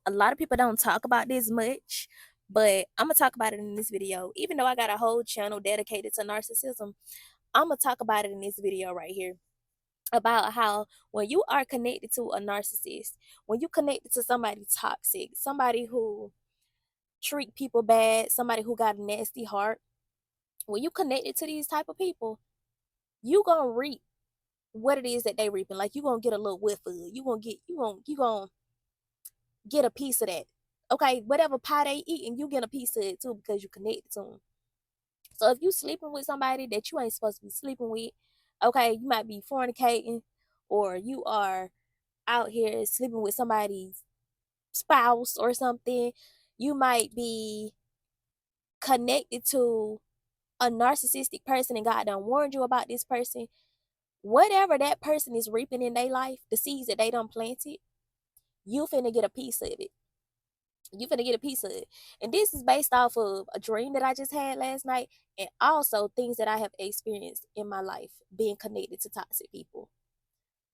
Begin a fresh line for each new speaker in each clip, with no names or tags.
A lot of people don't talk about this much, but I'm gonna talk about it in this video. Even though I got a whole channel dedicated to narcissism, I'm gonna talk about it in this video right here about how when you are connected to a narcissist, when you connected to somebody toxic, somebody who treat people bad, somebody who got a nasty heart, when you connected to these type of people, you gonna reap what it is that they reaping. Like you gonna get a little whiff of it. You gonna get a piece of that. Okay, whatever pie they eating, you get a piece of it too because you connected to them. So if you sleeping with somebody that you ain't supposed to be sleeping with, okay, you might be fornicating, or you are out here sleeping with somebody's spouse or something. You might be connected to a narcissistic person and God done warned you about this person. Whatever that person is reaping in their life, the seeds that they done planted, you finna get a piece of it. You finna get a piece of it. And this is based off of a dream that I just had last night, and also things that I have experienced in my life being connected to toxic people.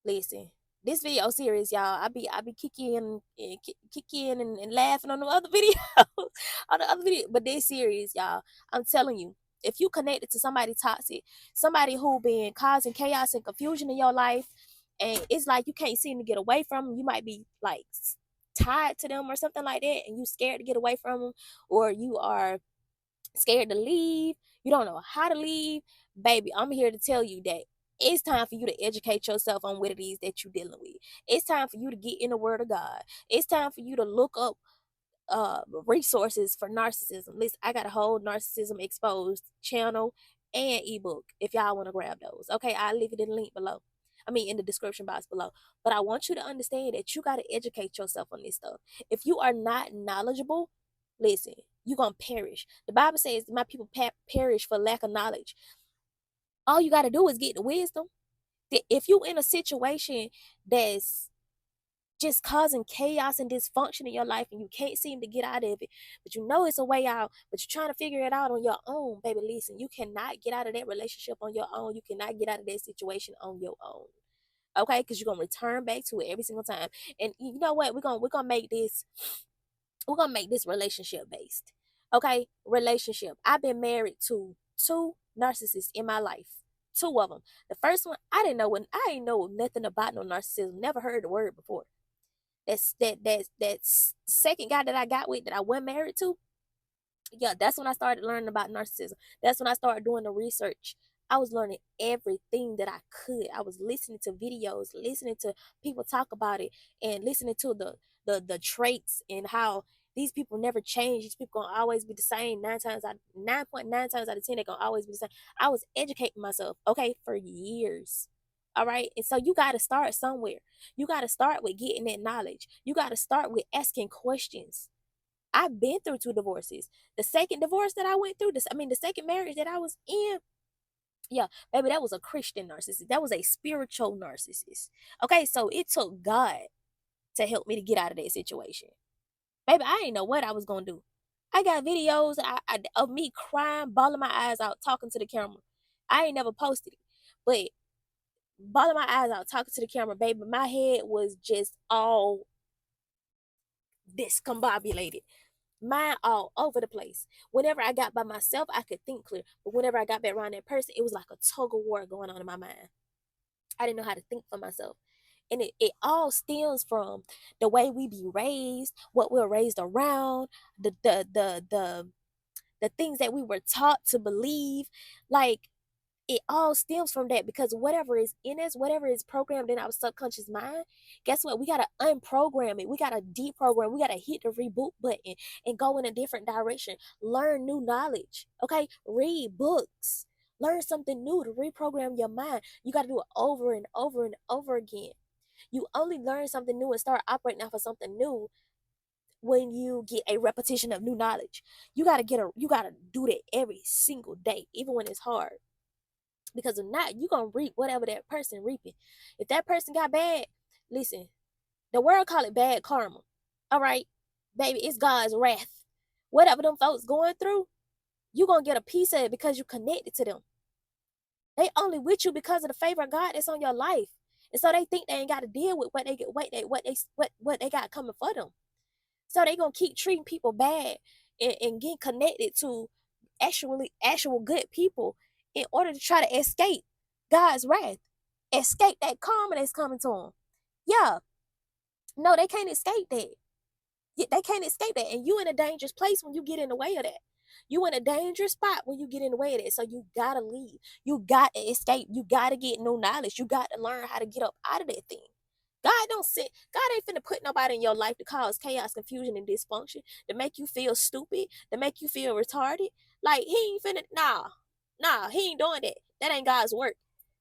Listen, this video series, y'all, I be kicking and kicking and laughing on the other video, on the other video. But this series, y'all, I'm telling you, if you connected to somebody toxic, somebody who been causing chaos and confusion in your life, and it's like you can't seem to get away from them, you might be like tied to them or something like that, and you scared to get away from them, or you are scared to leave, you don't know how to leave, baby, I'm here to tell you that it's time for you to educate yourself on what it is that you're dealing with. It's time for you to get in the word of God. It's time for you to look up resources for narcissism. Listen, I got a whole narcissism exposed channel and ebook if y'all want to grab those. Okay, I'll leave it in the link below. I mean, in the description box below. But I want you to understand that you got to educate yourself on this stuff. If you are not knowledgeable, listen, you're going to perish. The Bible says, my people perish for lack of knowledge. All you got to do is get the wisdom. If you in a situation that's just causing chaos and dysfunction in your life and you can't seem to get out of it, but you know it's a way out, but you're trying to figure it out on your own, baby, listen, you cannot get out of that relationship on your own. You cannot get out of that situation on your own. Okay, because you're gonna return back to it every single time. And you know what? We're gonna make this relationship based. Okay, relationship. I've been married to two narcissists in my life. Two of them. The first one, I didn't know nothing about no narcissism. Never heard the word before. That's second guy that I got with that I wasn't married to. Yeah, that's when I started learning about narcissism. That's when I started doing the research. I was learning everything that I could. I was listening to videos, listening to people talk about it, and listening to the traits and how these people never change. These people gonna always be the same. 9.9 times out of 10, they're gonna always be the same. I was educating myself, okay, for years. All right. And so you gotta start somewhere. You gotta start with getting that knowledge. You gotta start with asking questions. I've been through two divorces. The second divorce that I went through, the second marriage that I was in, yeah, baby, that was a Christian narcissist. That was a spiritual narcissist. Okay, so it took God to help me to get out of that situation. Baby, I didn't know what I was gonna do. I got videos of me crying, bawling my eyes out, talking to the camera. I ain't never posted it, but bawling my eyes out, talking to the camera, baby, my head was just all discombobulated. Mind all over the place. Whenever I got by myself, I could think clear. But whenever I got back around that person, it was like a tug of war going on in my mind. I didn't know how to think for myself. And it all stems from the way we be raised, what we're raised around, the things that we were taught to believe. Like it all stems from that because whatever is in us, whatever is programmed in our subconscious mind, guess what? We gotta unprogram it. We gotta deprogram. We gotta hit the reboot button and go in a different direction. Learn new knowledge. Okay, read books. Learn something new to reprogram your mind. You gotta do it over and over and over again. You only learn something new and start operating off of something new when you get a repetition of new knowledge. You gotta do that every single day, even when it's hard, because if not, you're gonna reap whatever that person reaping. If that person got bad, listen, the world call it bad karma. All right, baby, it's God's wrath. Whatever them folks going through, you gonna get a piece of it because you connected to them. They only with you because of the favor of God that's on your life. And so they think they ain't got to deal with what they got coming for them. So they gonna keep treating people bad and get connected to actual good people in order to try to escape God's wrath, escape that karma that's coming to them. Yeah, no, they can't escape that. They can't escape that, and you in a dangerous place when you get in the way of that. You in a dangerous spot when you get in the way of that. So you gotta leave. You gotta escape. You gotta get new knowledge. You got to learn how to get up out of that thing. God ain't finna put nobody in your life to cause chaos, confusion, and dysfunction, to make you feel stupid, to make you feel retarded. Like, he ain't finna, he ain't doing that. That ain't God's work.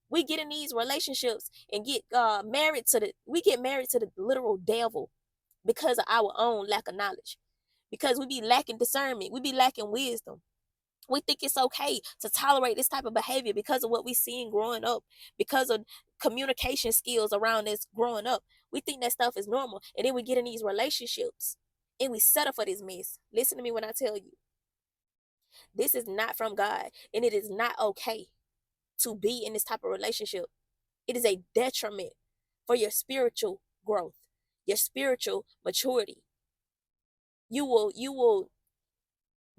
We get in these relationships and get we get married to the literal devil because of our own lack of knowledge. Because we be lacking discernment. We be lacking wisdom. We think it's okay to tolerate this type of behavior because of what we seen growing up, because of communication skills around us growing up. We think that stuff is normal. And then we get in these relationships and we settle for this mess. Listen to me when I tell you, this is not from God, and it is not okay to be in this type of relationship. It is a detriment for your spiritual growth, your spiritual maturity. You will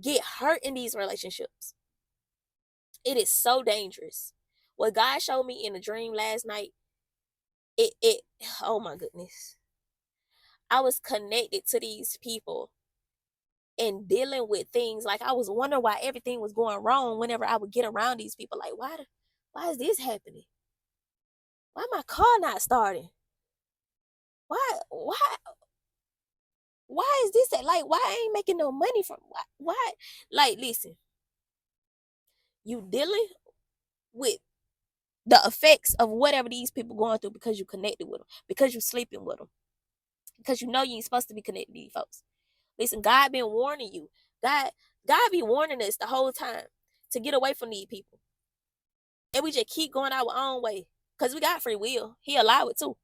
get hurt in these relationships. It is so dangerous. What God showed me in a dream last night, it oh my goodness. I was connected to these people and dealing with things, like I was wondering why everything was going wrong whenever I would get around these people. Like, why is this happening? Why my car not starting? Why why is this like, why I ain't making no money from why? Like, listen, you dealing with the effects of whatever these people going through because you connected with them, because you sleeping with them, because you know you ain't supposed to be connected to these folks. Listen, God been warning you. God be warning us the whole time to get away from these people. And we just keep going our own way. Because we got free will. He allow it too.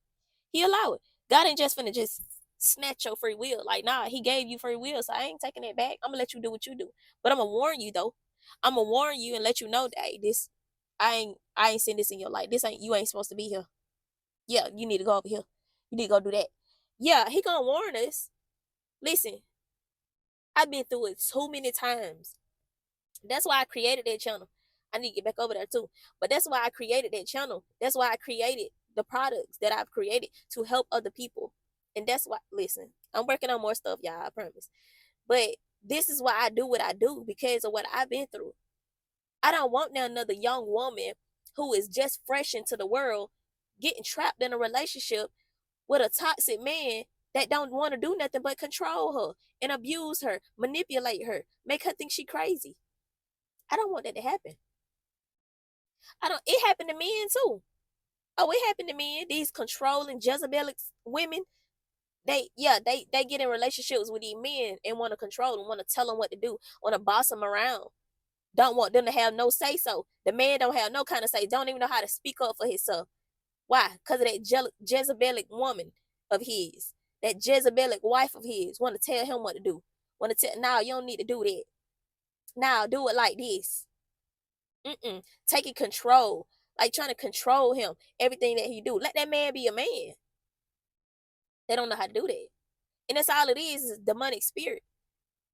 He allow it. God ain't just finna just snatch your free will. Like, nah, he gave you free will, so I ain't taking it back. I'm gonna let you do what you do. But I'm gonna warn you though. I'm gonna warn you and let you know that, hey, this I ain't seen this in your life. This ain't, you ain't supposed to be here. Yeah, you need to go over here. You need to go do that. Yeah, he gonna warn us. Listen, I've been through it too many times. That's why I created that channel. I need to get back over there too. But that's why I created that channel. That's why I created the products that I've created to help other people. And that's why, listen, I'm working on more stuff, y'all, I promise. But this is why I do what I do, because of what I've been through. I don't want now another young woman who is just fresh into the world getting trapped in a relationship with a toxic man that don't want to do nothing but control her and abuse her, manipulate her, make her think she crazy. I don't want that to happen. It happened to men too. Oh, it happened to men. These controlling Jezebelic women, they get in relationships with these men and want to control them, want to tell them what to do, want to boss them around. Don't want them to have no say so. The man don't have no kind of say. Don't even know how to speak up for himself. Why? Because of that Jezebelic woman of his. That Jezebelic wife of his. Want to tell him what to do. Want to tell, now you don't need to do that. Now do it like this. Taking control. Like trying to control him. Everything that he do. Let that man be a man. They don't know how to do that. And that's all it is demonic spirit.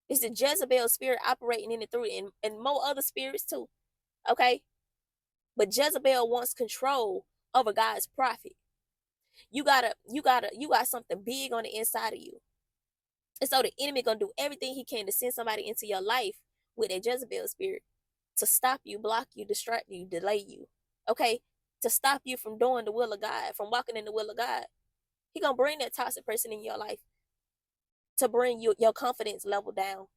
It's the Jezebel spirit operating in it through it, and more other spirits too. Okay? But Jezebel wants control over God's prophet. You got something big on the inside of you. And so the enemy gonna do everything he can to send somebody into your life with a Jezebel spirit to stop you, block you, distract you, delay you. Okay? To stop you from doing the will of God, from walking in the will of God. He gonna bring that toxic person in your life to bring your confidence level down,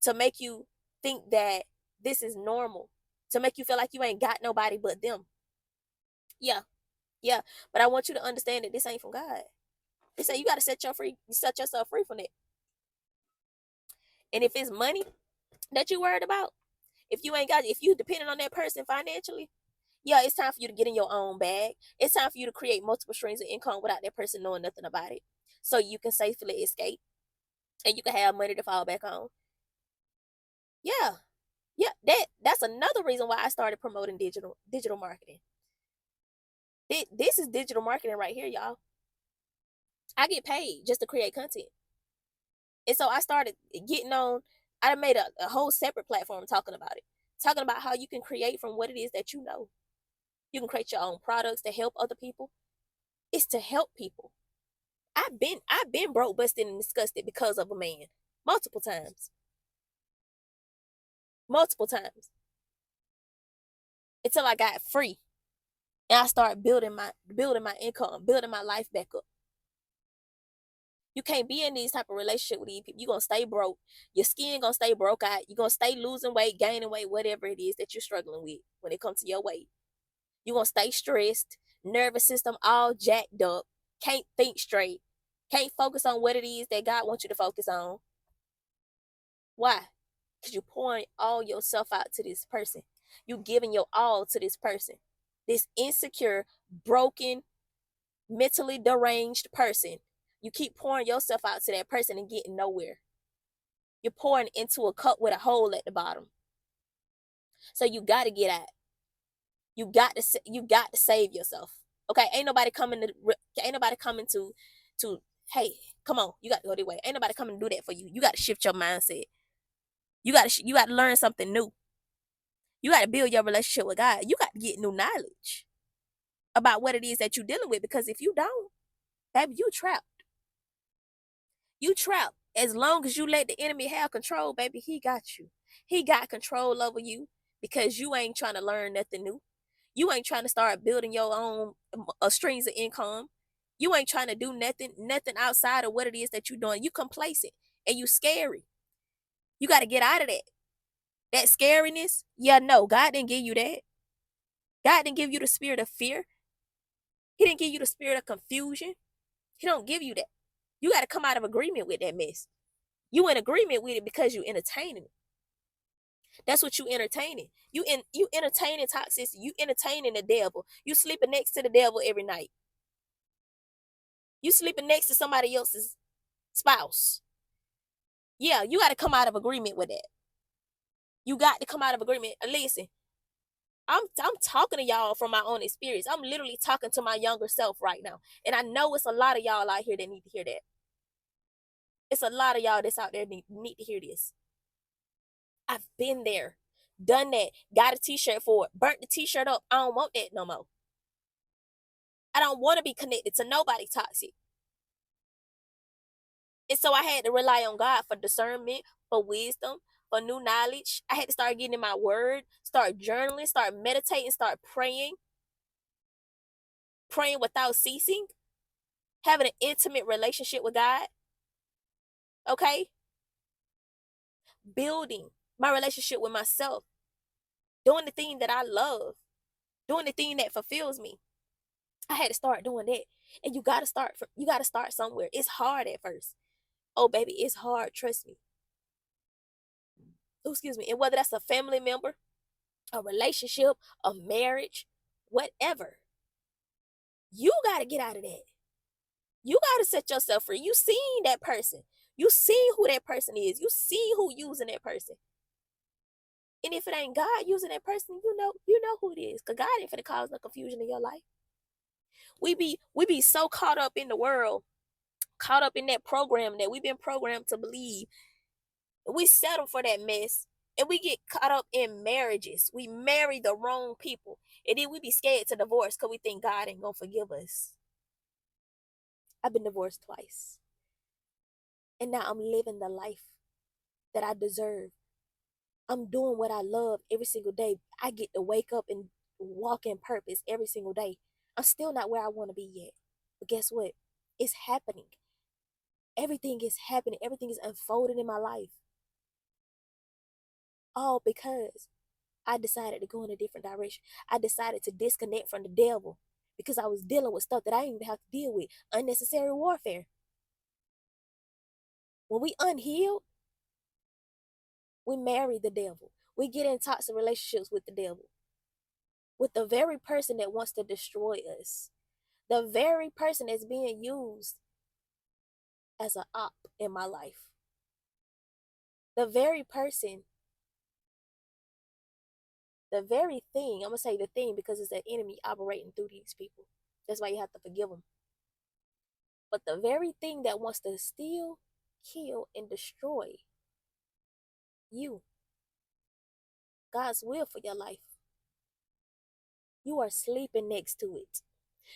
to make you think that this is normal, to make you feel like you ain't got nobody but them. Yeah, yeah. But I want you to understand that this ain't from God. They say you gotta set yourself free from it. And if it's money that you worried about, if you depending on that person financially, yeah, it's time for you to get in your own bag. It's time for you to create multiple streams of income without that person knowing nothing about it, so you can safely escape and you can have money to fall back on. Yeah, yeah. That's another reason why I started promoting digital marketing. This is digital marketing right here, y'all. I get paid just to create content. And so I started getting on, I made a whole separate platform talking about it, talking about how you can create from what it is that you know. You can create your own products to help other people. It's to help people. I've been broke, busted, and disgusted because of a man. Multiple times. Multiple times. Until I got free. And I started building my income, building my life back up. You can't be in these type of relationship with these people. You're gonna stay broke. Your skin gonna stay broke out. You're gonna stay losing weight, gaining weight, whatever it is that you're struggling with when it comes to your weight. You're gonna stay stressed, nervous system all jacked up, can't think straight, can't focus on what it is that God wants you to focus on. Why? Because you're pouring all yourself out to this person. You giving your all to this person. This insecure, broken, mentally deranged person. You keep pouring yourself out to that person and getting nowhere. You're pouring into a cup with a hole at the bottom. So you got to get out. You got to save yourself. Okay, ain't nobody coming to hey, come on, you got to go this way. Ain't nobody coming to do that for you. You got to shift your mindset. You got to learn something new. You got to build your relationship with God. You got to get new knowledge about what it is that you're dealing with, because if you don't, baby, you trapped. You trapped. As long as you let the enemy have control, baby, he got you. He got control over you because you ain't trying to learn nothing new. You ain't trying to start building your own streams of income. You ain't trying to do nothing outside of what it is that you're doing. You complacent and you scary. You got to get out of that. That scariness, yeah, no, God didn't give you that. God didn't give you the spirit of fear. He didn't give you the spirit of confusion. He don't give you that. You got to come out of agreement with that mess. You in agreement with it because you entertaining it. That's what you entertaining. You entertaining toxicity. You entertaining the devil. You sleeping next to the devil every night. You sleeping next to somebody else's spouse. Yeah, you got to come out of agreement with that. You got to come out of agreement. And listen, I'm talking to y'all from my own experience. I'm literally talking to my younger self right now. And I know it's a lot of y'all out here that need to hear that. It's a lot of y'all that's out there need to hear this. I've been there, done that, got a t-shirt for it, burnt the t-shirt up. I don't want that no more. I don't want to be connected to nobody toxic. And so I had to rely on God for discernment, for wisdom, for new knowledge. I had to start getting in my word, start journaling, start meditating, start praying without ceasing, having an intimate relationship with God. Okay? Building my relationship with myself, doing the thing that I love, doing the thing that fulfills me. I had to start doing that. And you gotta start somewhere. It's hard at first. Oh baby, it's hard, trust me. Oh, excuse me. And whether that's a family member, a relationship, a marriage, whatever, you gotta get out of that. You gotta set yourself free. You seen that person. You seen who that person is. You seen who using that person. And if it ain't God using that person, you know who it is. Because God ain't finna cause no confusion in your life. We be so caught up in the world, caught up in that program that we've been programmed to believe. We settle for that mess. And we get caught up in marriages. We marry the wrong people. And then we be scared to divorce because we think God ain't gonna forgive us. I've been divorced twice. And now I'm living the life that I deserve. I'm doing what I love every single day. I get to wake up and walk in purpose every single day. I'm still not where I want to be yet. But guess what? It's happening. Everything is happening. Everything is unfolding in my life. All because I decided to go in a different direction. I decided to disconnect from the devil because I was dealing with stuff that I didn't even have to deal with. Unnecessary warfare. When we unhealed, we marry the devil. We get in toxic relationships with the devil. With the very person that wants to destroy us. The very person that's being used as an op in my life. The very person, the very thing, I'm going to say the thing because it's the enemy operating through these people. That's why you have to forgive them. But the very thing that wants to steal, kill, and destroy you, God's will for your life. You are sleeping next to it.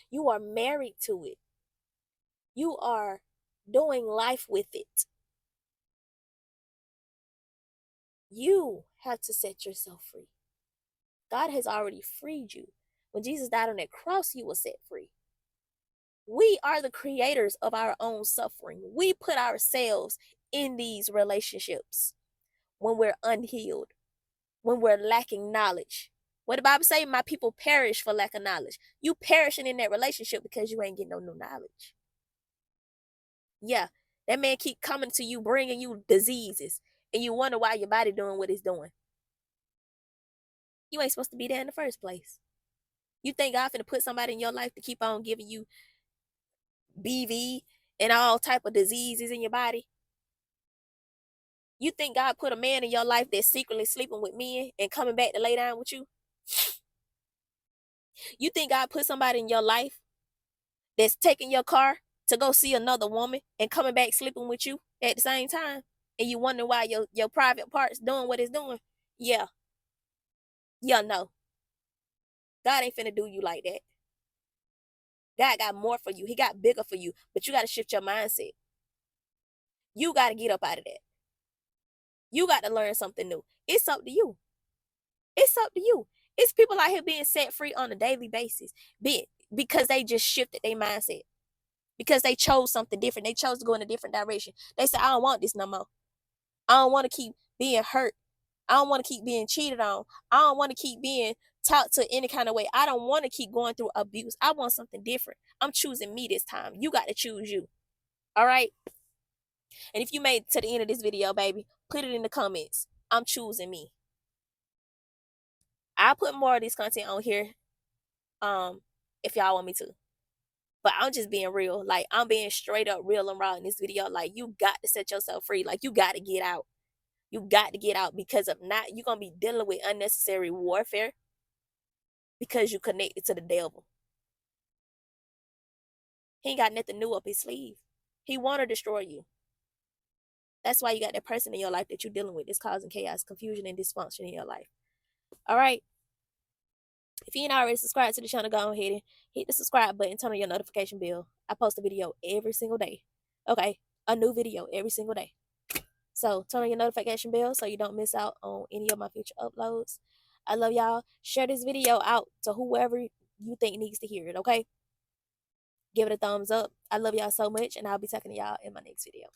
You are married to it. You are doing life with it. You have to set yourself free. God has already freed you. When Jesus died on that cross, you were set free. We are the creators of our own suffering. We put ourselves in these relationships when we're unhealed, when we're lacking knowledge. What the Bible say? My people perish for lack of knowledge. You perishing in that relationship because you ain't getting no new knowledge. Yeah, that man keep coming to you, bringing you diseases, and you wonder why your body doing what it's doing. You ain't supposed to be there in the first place. You think God finna put somebody in your life to keep on giving you BV and all type of diseases in your body? You think God put a man in your life that's secretly sleeping with men and coming back to lay down with you? You think God put somebody in your life that's taking your car to go see another woman and coming back sleeping with you at the same time? And you wonder why your private part's doing what it's doing? Yeah. Yeah, no. God ain't finna do you like that. God got more for you. He got bigger for you. But you got to shift your mindset. You got to get up out of that. You got to learn something new. It's up to you. It's up to you. It's people out here being set free on a daily basis because they just shifted their mindset. Because they chose something different. They chose to go in a different direction. They said, I don't want this no more. I don't want to keep being hurt. I don't want to keep being cheated on. I don't want to keep being talked to any kind of way. I don't want to keep going through abuse. I want something different. I'm choosing me this time. You got to choose you. All right? And if you made it to the end of this video, baby, put it in the comments. I'm choosing me. I'll put more of this content on here if y'all want me to. But I'm just being real. Like, I'm being straight up real and raw in this video. Like, you got to set yourself free. Like, you got to get out. You got to get out, because if not, you're going to be dealing with unnecessary warfare because you connected to the devil. He ain't got nothing new up his sleeve. He want to destroy you. That's why you got that person in your life that you're dealing with that's causing chaos, confusion, and dysfunction in your life. All right? If you ain't already subscribed to the channel, go ahead and hit the subscribe button, turn on your notification bell. I post a video every single day. Okay? A new video every single day. So turn on your notification bell so you don't miss out on any of my future uploads. I love y'all. Share this video out to whoever you think needs to hear it, okay? Give it a thumbs up. I love y'all so much, and I'll be talking to y'all in my next video.